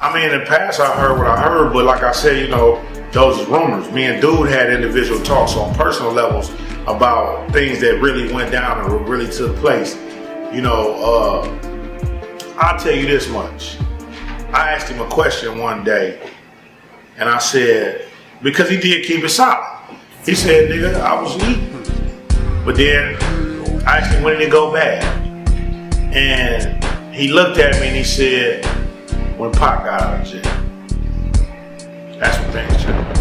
I mean, in the past I heard what I heard, but like I said, you know, those is rumors. Me and Dude had individual talks on personal levels about things that really went down and really took place. You know, I'll tell you this much. I asked him a question one day, and I said, because he did keep it solid. He said, nigga, I was eating. But then I asked him, when did it go bad? And he looked at me and he said, when Pac got out of jail. That's when things changed.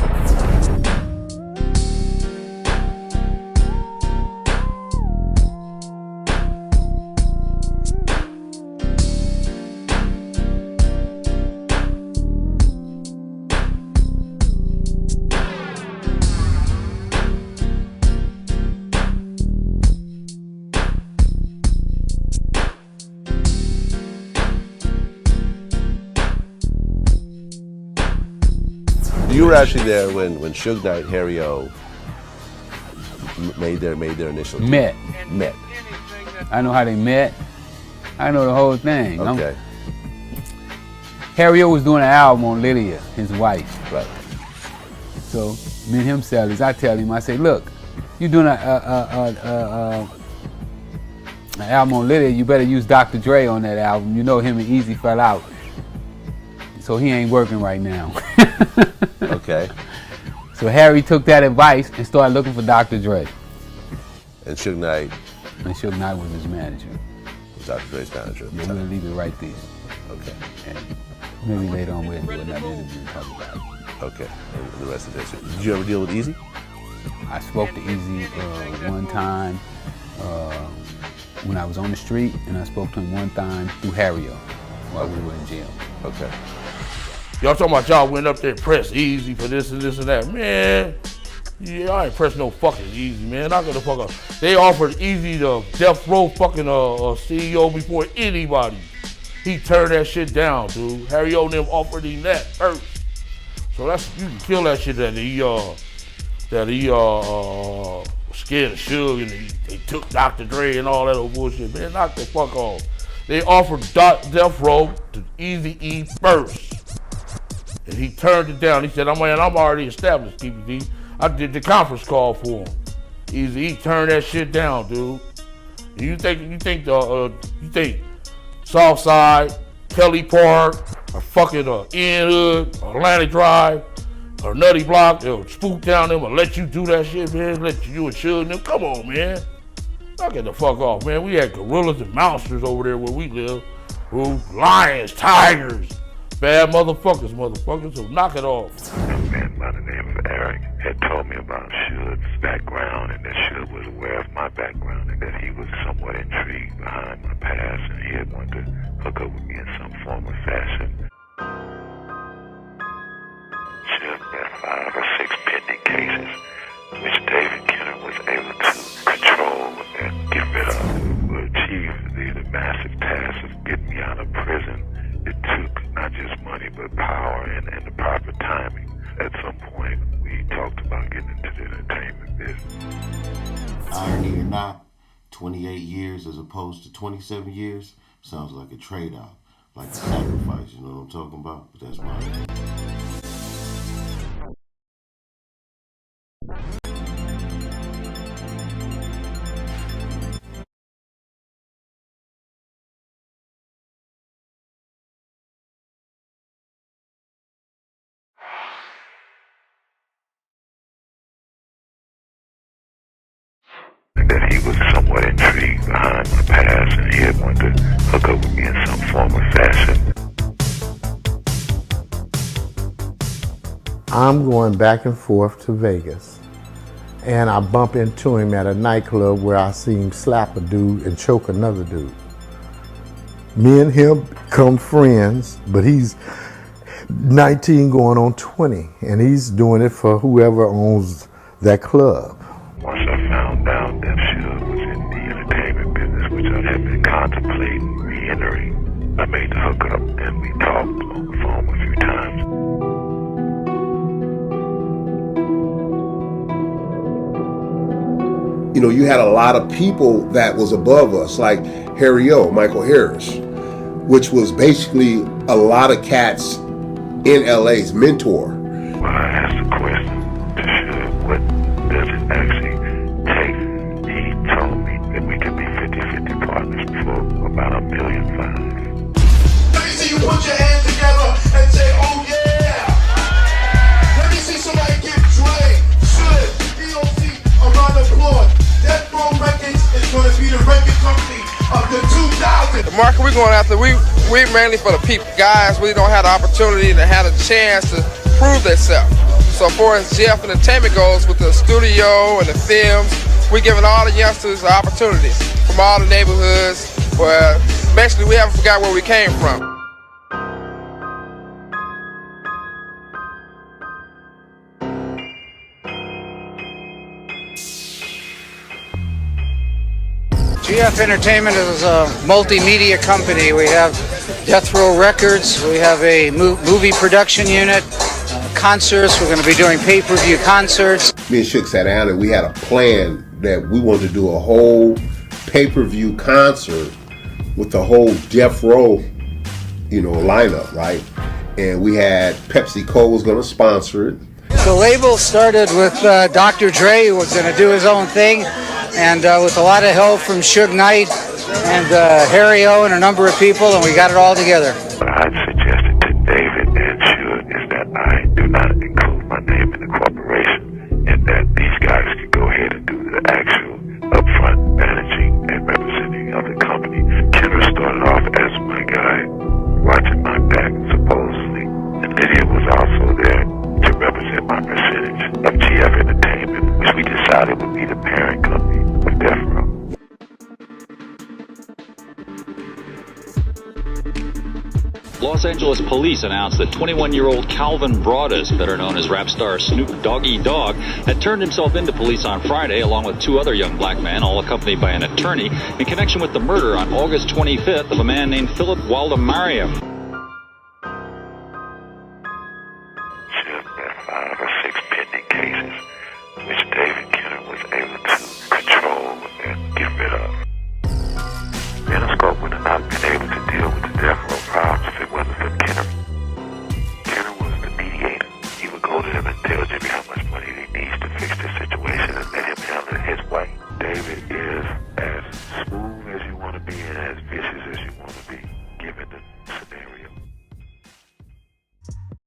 You were actually there when Suge Knight, Harry O made their initial deal. Met. I know how they met. I know the whole thing. Okay. Harry O was doing an album on Lydia, his wife. Right. So me and him sellers, I tell him, I say, look, you doing an album on Lydia, you better use Dr. Dre on that album. You know him and Easy fell out. So he ain't working right now. Okay. So Harry took that advice and started looking for Dr. Dre. And Suge Knight? And Suge Knight was his manager. Dr. Dre's manager. Yeah, we'll leave it right there. Okay. And maybe later on we'll do another interview and talk about it. Okay. And the rest of this. Did you ever deal with Easy? I spoke to Easy one time when I was on the street, and I spoke to him one time through Harry O while we were in jail. Okay. Y'all talking about y'all went up there and pressed Easy for this and this and that. Man, yeah, I ain't pressed no fucking Easy, man. I gotta fuck up. They offered Easy the Death Row fucking CEO before anybody. He turned that shit down, dude. Harry O and them offered him that first. So that's, you can kill that shit that he scared of Suge and they took Dr. Dre and all that old bullshit. Man, knock the fuck off. They offered Death Row to Eazy-E first. And he turned it down. He said, I'm already established, PPD. I did the conference call for him. Eazy-E turned that shit down, dude. You think Southside, Kelly Park, or fucking Ian Hood, or Atlantic Drive, or Nutty Block, or Spook Town, them will let you do that shit, man? Let you and Suge them? Come on, man. Knock it the fuck off, man. We had gorillas and monsters over there where we live. Lions, tigers. Bad motherfuckers, so knock it off. A man by the name of Eric had told me about Suge's background and that Suge was aware of my background and that he was somewhat intrigued behind my past and he had wanted to hook up with me in some form or fashion. Suge had 5 or 6 pending cases which David Kenner was able to control and get rid of to achieve the massive task of getting me out of prison. It took not just money, but power and the proper timing. At some point, we talked about getting into the entertainment business. Irony or not, 28 years as opposed to 27 years sounds like a trade-off, like a sacrifice, you know what I'm talking about? But that's my that he was somewhat intrigued behind my past and he had wanted to hook up with me in some form or fashion. I'm going back and forth to Vegas, and I bump into him at a nightclub where I see him slap a dude and choke another dude. Me and him become friends, but he's 19 going on 20, and he's doing it for whoever owns that club. Once I found out that Suge was in the entertainment business, which I had been contemplating re-entering, I made the hookup and we talked on the phone a few times. You know, you had a lot of people that was above us, like Harry O, Michael Harris, which was basically a lot of cats in LA's mentor. When I asked the question to Suge, what does it actually take? He told me that we could be 50-50 partners for about $1.5 million. Let me see you put your hands together and say, oh yeah! Let me see somebody get Dre, Suge, EOC a round of applause. Death Row Records is going to be the record company of the 2000s. The market we're going after, we mainly for the people. Guys really don't have the opportunity to have a chance to prove themselves. So as far as Jeff Entertainment goes, with the studio and the films, we're giving all the youngsters the opportunities from all the neighborhoods where basically we haven't forgot where we came from. GF Entertainment is a multimedia company. We have Death Row Records, we have a movie production unit, concerts, we're going to be doing pay-per-view concerts. Me and Suge sat down and we had a plan that we wanted to do a whole pay-per-view concert with the whole Death Row, lineup, right? And we had PepsiCo was going to sponsor it. The label started with Dr. Dre, who was going to do his own thing, and with a lot of help from Suge Knight and Harry O and a number of people, and we got it all together. What I'd suggested to David and Suge is that I do not include my name in the corporation, and that these guys could go ahead and do the actual upfront managing and representing of the company. Kendra started off as my guy, watching my back, supposedly, and Lydia was also there to represent my percentage of GF Entertainment, which we decided would be the parent company of Death Row. Los Angeles police announced that 21-year-old Calvin Broadus, better known as rap star Snoop Doggy Dogg, had turned himself into police on Friday along with 2 other young black men, all accompanied by an attorney, in connection with the murder on August 25th of a man named Philip Waldemariam.